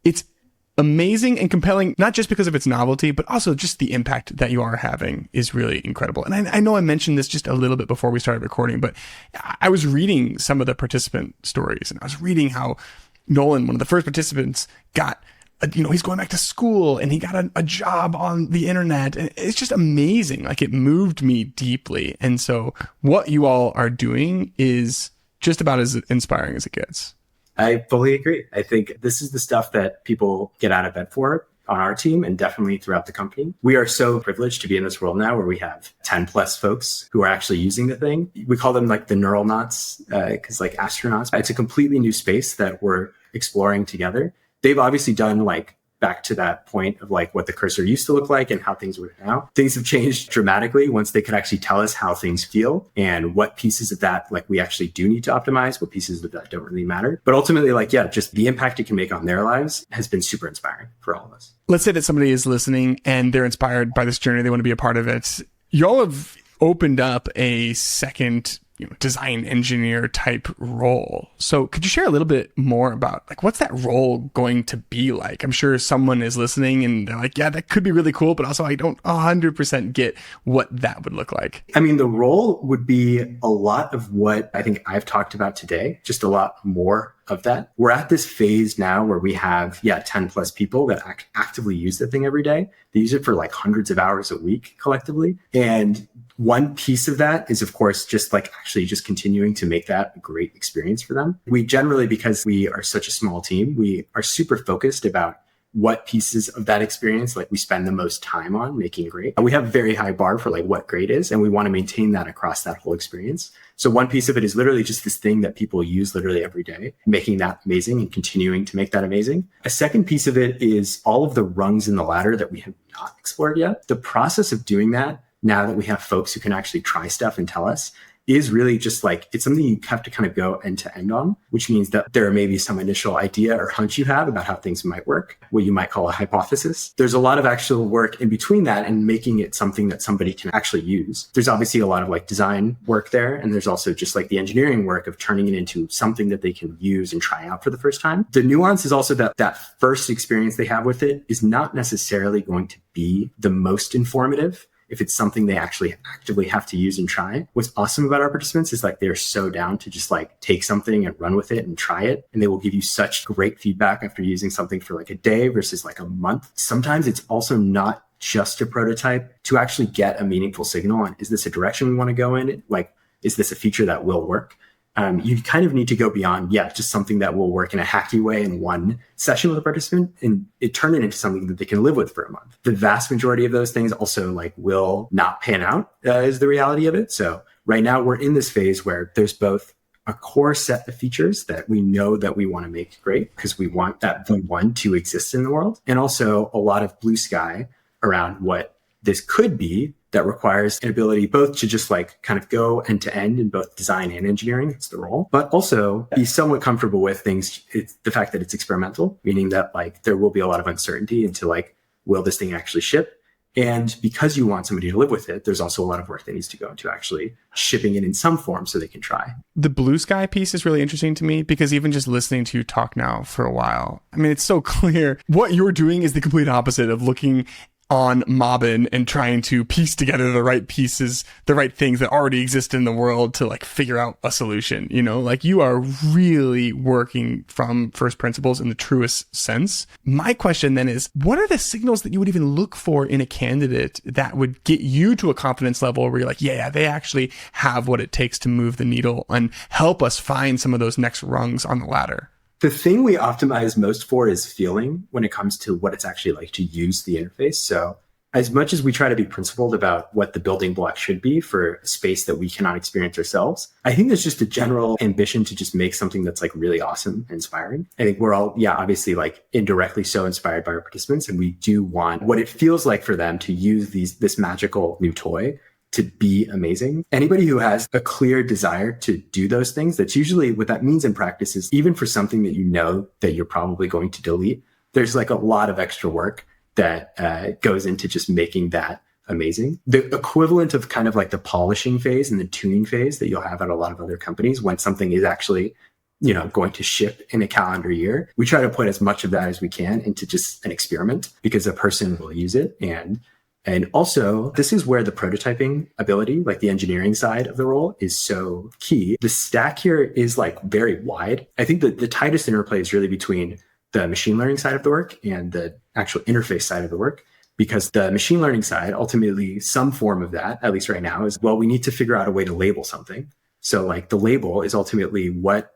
it's amazing and compelling, not just because of its novelty, but also just the impact that you are having is really incredible. And I know I mentioned this just a little bit before we started recording, but I was reading some of the participant stories, and I was reading how Nolan, one of the first participants, got, he's going back to school and he got a job on the internet. And it's just amazing. Like, it moved me deeply. And so what you all are doing is just about as inspiring as it gets. I fully agree. I think this is the stuff that people get out of bed for on our team, and definitely throughout the company. We are so privileged to be in this world now where we have 10 plus folks who are actually using the thing. We call them like the neural knots, because like astronauts. It's a completely new space that we're exploring together. They've obviously done like back to that point of like what the cursor used to look like and how things were now. Things have changed dramatically once they could actually tell us how things feel and what pieces of that like we actually do need to optimize, what pieces of that don't really matter. But ultimately, like, yeah, just the impact it can make on their lives has been super inspiring for all of us. Let's say that somebody is listening and they're inspired by this journey. They want to be a part of it. Y'all have opened up a second design engineer type role. So could you share a little bit more about like, what's that role going to be like? I'm sure someone is listening and they're like, yeah, that could be really cool, but also I don't 100% get what that would look like. I mean, the role would be a lot of what I think I've talked about today, just a lot more of that. We're at this phase now where we have, 10 plus people that actively use the thing every day. They use it for like hundreds of hours a week collectively. And one piece of that is, of course, just like actually just continuing to make that a great experience for them. We generally, because we are such a small team, we are super focused about what pieces of that experience like we spend the most time on making great. We have a very high bar for like what great is, and we want to maintain that across that whole experience. So one piece of it is literally just this thing that people use literally every day, making that amazing and continuing to make that amazing. A second piece of it is all of the rungs in the ladder that we have not explored yet. The process of doing that, now that we have folks who can actually try stuff and tell us, is really just like, it's something you have to kind of go end to end on, which means that there may be some initial idea or hunch you have about how things might work, what you might call a hypothesis. There's a lot of actual work in between that and making it something that somebody can actually use. There's obviously a lot of like design work there. And there's also just like the engineering work of turning it into something that they can use and try out for the first time. The nuance is also that that first experience they have with it is not necessarily going to be the most informative if it's something they actually actively have to use and try. What's awesome about our participants is like they're so down to just like take something and run with it and try it. And they will give you such great feedback after using something for like a day versus like a month. Sometimes it's also not just a prototype to actually get a meaningful signal on, is this a direction we want to go in? Like, is this a feature that will work? You kind of need to go beyond, just something that will work in a hacky way in one session with a participant and turn it into something that they can live with for a month. The vast majority of those things also like will not pan out is the reality of it. So right now we're in this phase where there's both a core set of features that we know that we want to make great because we want that one to exist in the world. And also a lot of blue sky around what this could be that requires an ability both to just like kind of go end to end in both design and engineering, it's the role, but also be somewhat comfortable with things. It's the fact that it's experimental, meaning that like there will be a lot of uncertainty into like, will this thing actually ship? And because you want somebody to live with it, there's also a lot of work that needs to go into actually shipping it in some form so they can try. The blue sky piece is really interesting to me because even just listening to you talk now for a while, I mean, it's so clear what you're doing is the complete opposite of looking on Mobbin and trying to piece together the right pieces, the right things that already exist in the world to like figure out a solution, you know, like you are really working from first principles in the truest sense. My question then is, what are the signals that you would even look for in a candidate that would get you to a confidence level where you're like, yeah, they actually have what it takes to move the needle and help us find some of those next rungs on the ladder? The thing we optimize most for is feeling when it comes to what it's actually like to use the interface. So as much as we try to be principled about what the building block should be for a space that we cannot experience ourselves, I think there's just a general ambition to just make something that's like really awesome and inspiring. I think we're all, obviously like indirectly so inspired by our participants. And we do want what it feels like for them to use this magical new toy to be amazing. Anybody who has a clear desire to do those things, that's usually what that means in practice is even for something that you know that you're probably going to delete, there's like a lot of extra work that goes into just making that amazing. The equivalent of kind of like the polishing phase and the tuning phase that you'll have at a lot of other companies when something is actually, going to ship in a calendar year. We try to put as much of that as we can into just an experiment because a person will use it. And also, this is where the prototyping ability, like the engineering side of the role, is so key. The stack here is like very wide. I think that the tightest interplay is really between the machine learning side of the work and the actual interface side of the work, because the machine learning side, ultimately, some form of that, at least right now, is, well, we need to figure out a way to label something. So like the label is ultimately what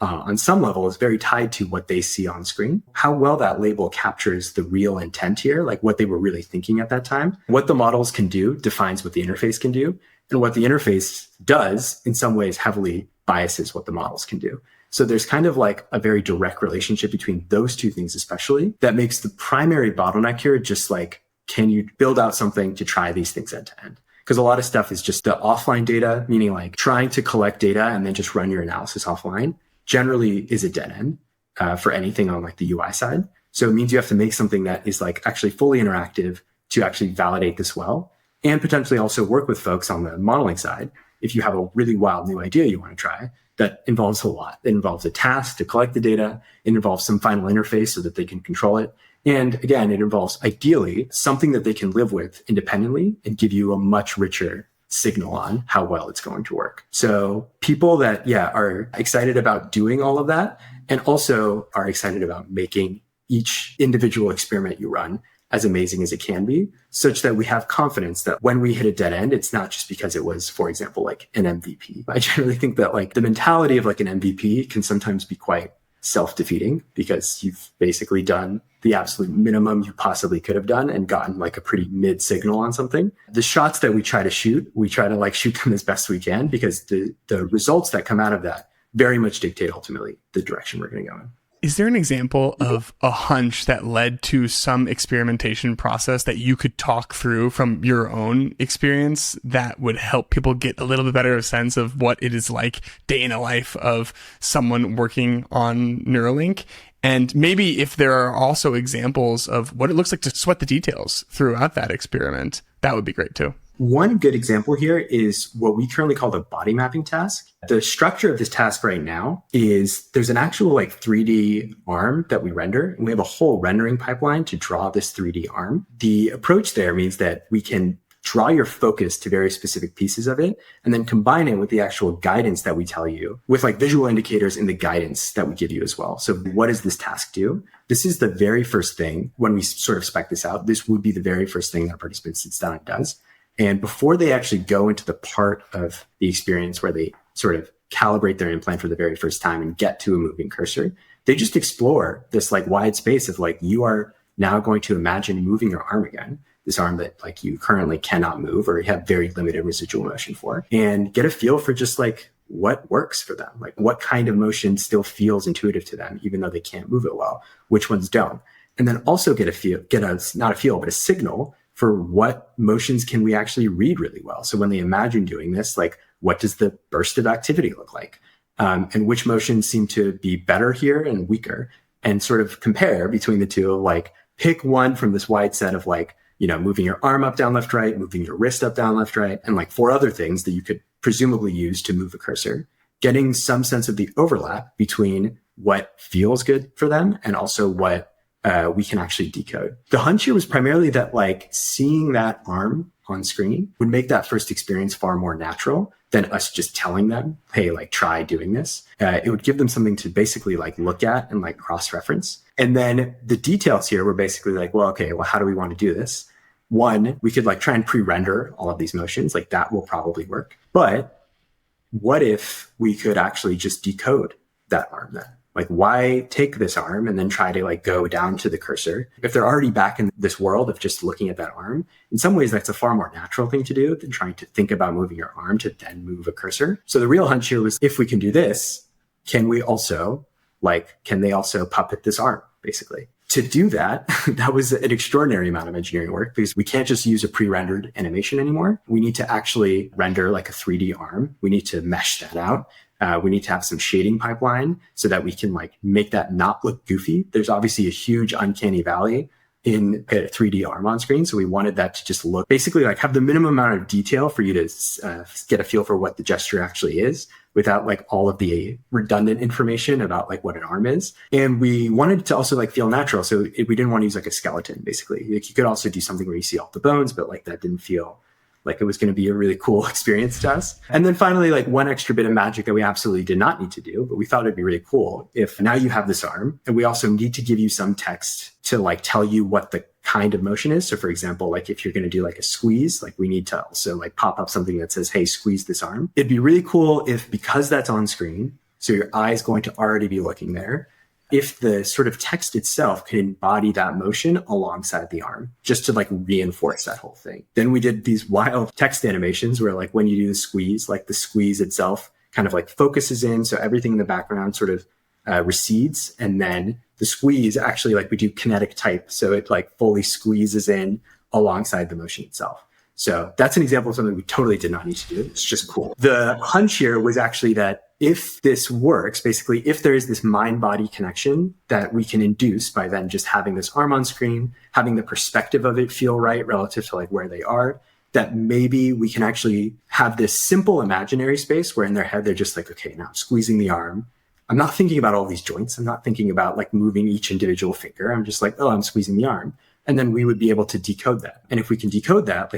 on some level is very tied to what they see on screen. How well that label captures the real intent here, like what they were really thinking at that time. What the models can do defines what the interface can do. And what the interface does in some ways heavily biases what the models can do. So there's kind of like a very direct relationship between those two things, especially, that makes the primary bottleneck here just like, can you build out something to try these things end to end? Because a lot of stuff is just the offline data, meaning like trying to collect data and then just run your analysis offline, generally is a dead end for anything on like the UI side. So it means you have to make something that is like actually fully interactive to actually validate this well, and potentially also work with folks on the modeling side. If you have a really wild new idea you want to try, that involves a lot. It involves a task to collect the data. It involves some final interface so that they can control it. And again, it involves ideally something that they can live with independently and give you a much richer signal on how well it's going to work. So people that, are excited about doing all of that and also are excited about making each individual experiment you run as amazing as it can be, such that we have confidence that when we hit a dead end, it's not just because it was, for example, like an MVP. I generally think that like the mentality of like an MVP can sometimes be quite self-defeating because you've basically done the absolute minimum you possibly could have done and gotten like a pretty mid signal on something. The shots that we try to shoot, we try to like shoot them as best we can because the results that come out of that very much dictate ultimately the direction we're going to go in. Is there an example of a hunch that led to some experimentation process that you could talk through from your own experience that would help people get a little bit better sense of what it is like day in a life of someone working on Neuralink? And maybe if there are also examples of what it looks like to sweat the details throughout that experiment, that would be great too. One good example here is what we currently call the body mapping task. The structure of this task right now is there's an actual 3D arm that we render, and we have a whole rendering pipeline to draw this 3D arm. The approach there means that we can draw your focus to very specific pieces of it, and then combine it with the actual guidance that we tell you with visual indicators in the guidance that we give you as well. So what does this task do? This is the very first thing when we sort of spec this out. This would be the very first thing that a participant sits down and does. And before they actually go into the part of the experience where they sort of calibrate their implant for the very first time and get to a moving cursor, they just explore this wide space of you are now going to imagine moving your arm again, this arm that you currently cannot move or you have very limited residual motion for, and get a feel for just what works for them, what kind of motion still feels intuitive to them, even though they can't move it well, which ones don't. And then also get a signal for what motions can we actually read really well. So when they imagine doing this, what does the burst of activity look like? And which motions seem to be better here and weaker, and sort of compare between the two, pick one from this wide set of moving your arm up, down, left, right, moving your wrist up, down, left, right, and 4 other things that you could presumably use to move a cursor, getting some sense of the overlap between what feels good for them and also what we can actually decode. The hunch here was primarily that seeing that arm on screen would make that first experience far more natural than us just telling them, hey, try doing this. It would give them something to basically look at and cross-reference. And then the details here were basically how do we want to do this? One, we could try and pre-render all of these motions. That will probably work. But what if we could actually just decode that arm then? Why take this arm and then try to go down to the cursor? If they're already back in this world of just looking at that arm, in some ways that's a far more natural thing to do than trying to think about moving your arm to then move a cursor. So the real hunch here was, if we can do this, can we also, can they also puppet this arm, basically? To do that, that was an extraordinary amount of engineering work, because we can't just use a pre-rendered animation anymore. We need to actually render a 3D arm. We need to mesh that out. We need to have some shading pipeline so that we can make that not look goofy. There's obviously a huge uncanny valley in a 3D arm on screen. So we wanted that to just look basically have the minimum amount of detail for you to get a feel for what the gesture actually is, without all of the redundant information about what an arm is. And we wanted it to also feel natural. So we didn't want to use a skeleton, basically. You could also do something where you see all the bones, but that didn't feel it was going to be a really cool experience to us. And then finally, one extra bit of magic that we absolutely did not need to do, but we thought it'd be really cool, if now you have this arm and we also need to give you some text to tell you what the kind of motion is. So for example, if you're going to do a squeeze, we need to also pop up something that says, hey, squeeze this arm. It'd be really cool if, because that's on screen, so your eye is going to already be looking there, if the sort of text itself can embody that motion alongside the arm, just to reinforce that whole thing. Then we did these wild text animations where when you do the squeeze itself kind of focuses in. So everything in the background sort of recedes. And then the squeeze actually we do kinetic type. So it fully squeezes in alongside the motion itself. So that's an example of something we totally did not need to do. It's just cool. The hunch here was actually that if this works, basically, if there is this mind-body connection that we can induce by then just having this arm on screen, having the perspective of it feel right relative to where they are, that maybe we can actually have this simple imaginary space where in their head, they're just okay, now I'm squeezing the arm. I'm not thinking about all these joints. I'm not thinking about moving each individual finger. I'm just oh, I'm squeezing the arm. And then we would be able to decode that. And if we can decode that,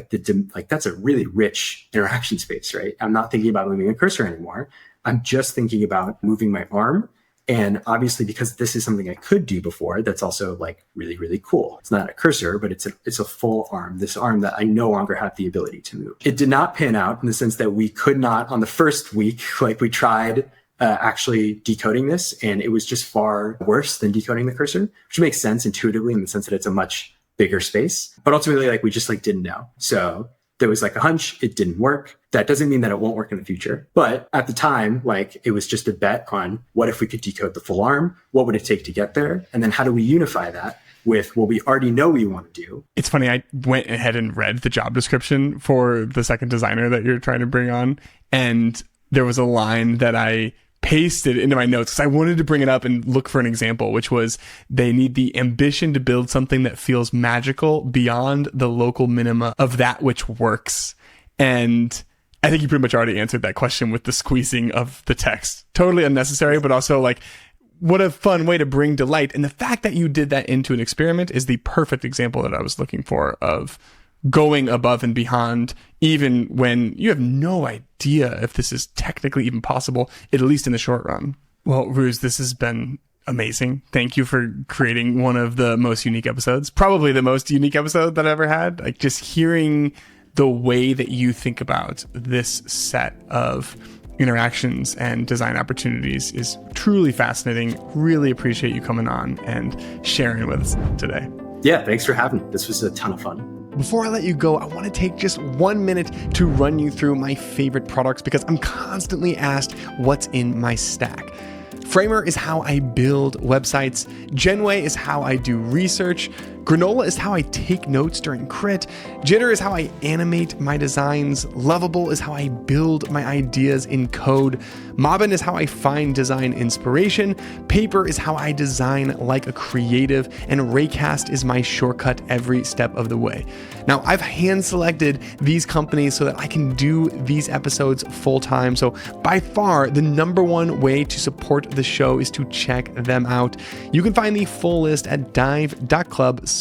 that's a really rich interaction space, right? I'm not thinking about moving a cursor anymore. I'm just thinking about moving my arm. And obviously, because this is something I could do before, that's also really, really cool. It's not a cursor, but it's a full arm, this arm that I no longer have the ability to move. It did not pan out in the sense that we could not, on the first week, we tried actually decoding this, and it was just far worse than decoding the cursor, which makes sense intuitively in the sense that it's a much bigger space. But ultimately, we just didn't know. So There was like a hunch, it didn't work. That doesn't mean that it won't work in the future. But at the time, like it was just a bet on what if we could decode the full arm? What would it take to get there? And then how do we unify that with what we already know we want to do? It's funny, I went ahead and read the job description for the second designer that you're trying to bring on. And there was a line that I pasted into my notes because I wanted to bring it up and look for an example, which was they need the ambition to build something that feels magical beyond the local minima of that which works. And I think you pretty much already answered that question with the squeezing of the text. Totally unnecessary, but also like, what a fun way to bring delight. And the fact that you did that into an experiment is the perfect example that I was looking for of going above and beyond, even when you have no idea if this is technically even possible, at least in the short run. Well, Rooz, this has been amazing. Thank you for creating one of the most unique episodes, probably the most unique episode that I ever had. Like just hearing the way that you think about this set of interactions and design opportunities is truly fascinating. Really appreciate you coming on and sharing with us today. Yeah, thanks for having me. This was a ton of fun. Before I let you go, I want to take just 1 minute to run you through my favorite products because I'm constantly asked what's in my stack. Framer is how I build websites. Genway is how I do research. Granola is how I take notes during crit. Jitter is how I animate my designs. Lovable is how I build my ideas in code. Mobbin is how I find design inspiration. Paper is how I design like a creative. And Raycast is my shortcut every step of the way. Now, I've hand selected these companies so that I can do these episodes full time. So by far, the number one way to support the show is to check them out. You can find the full list at dive.club/partners.